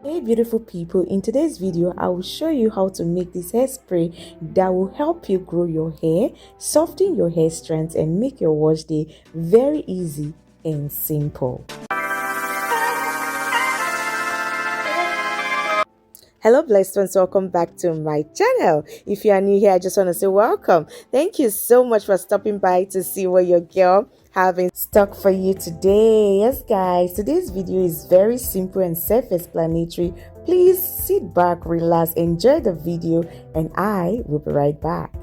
Hey beautiful people, in today's video I will show you how to make this hairspray that will help you grow your hair, soften your hair strands and make your wash day very easy and simple. Hello blessed ones, welcome back to my channel. If you are new here, I just want to say welcome. Thank you so much for stopping by to see what your girl having stock for you today. Yes guys, today's video is very simple and self-explanatory. Please sit back, relax, enjoy the video, and I will be right back.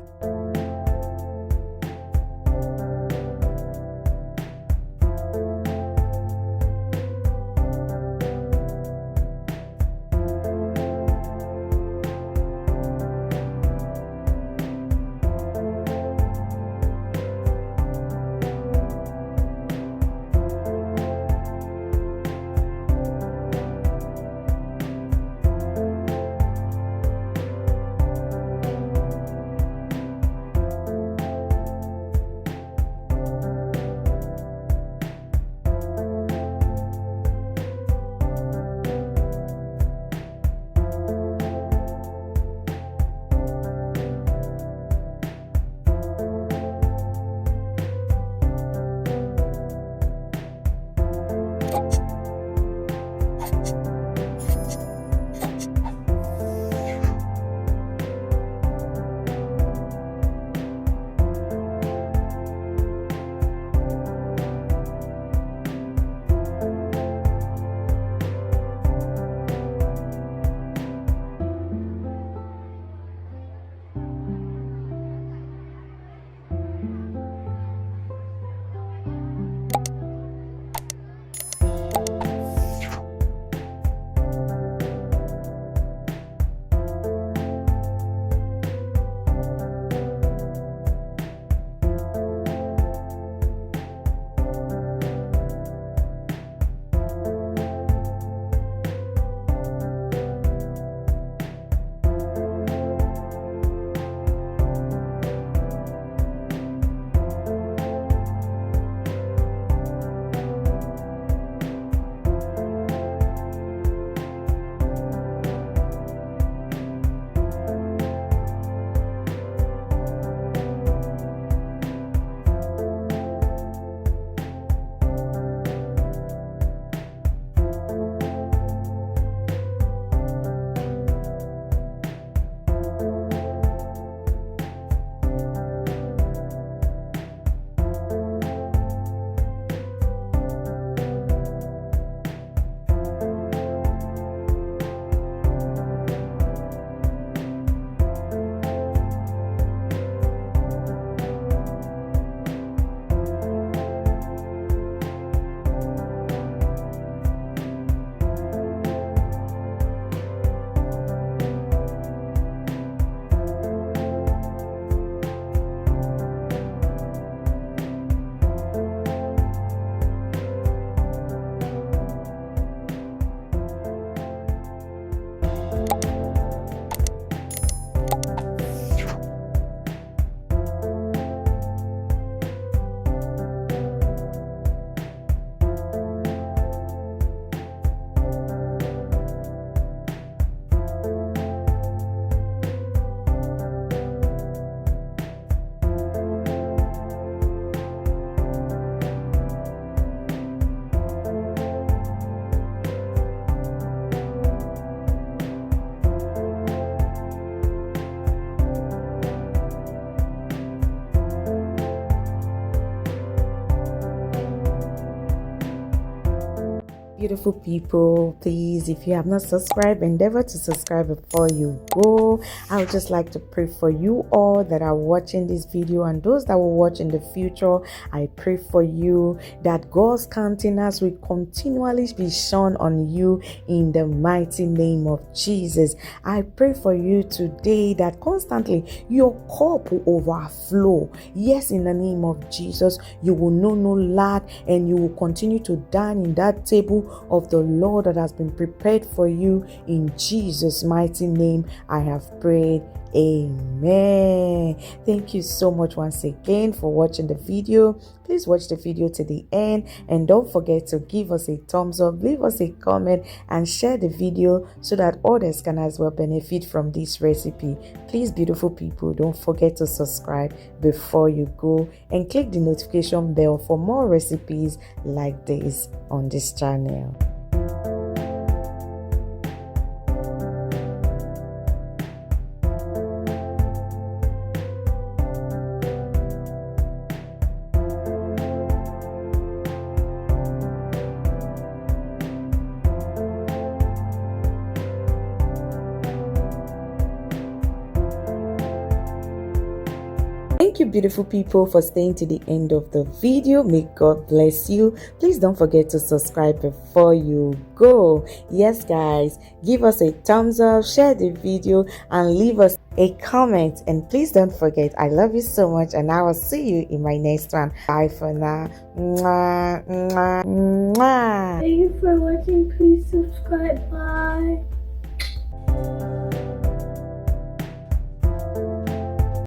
Beautiful people, please, if you have not subscribed, endeavor to subscribe before you go. I would just like to pray for you all that are watching this video and those that will watch in the future. I pray for you that God's countenance will continually be shone on you in the mighty name of Jesus. I pray for you today that constantly your cup will overflow. Yes, in the name of Jesus, you will know no lack and you will continue to dine in that table of the Lord that has been prepared for you. In Jesus' mighty name, I have prayed. Amen. Thank you so much once again for watching the video. Please watch the video to the end, and don't forget to give us a thumbs up, leave us a comment, and share the video so that others can as well benefit from this recipe. Please, beautiful people, don't forget to subscribe before you go, and click the notification bell for more recipes like this on this channel. Thank you, beautiful people, for staying to the end of the video. May God bless you. Please don't forget to subscribe before you go. Yes, guys, give us a thumbs up, share the video, and leave us a comment. And please don't forget, I love you so much, and I will see you in my next one. Bye for now. Mwah, mwah, mwah. Thank you for watching. Please subscribe. Bye.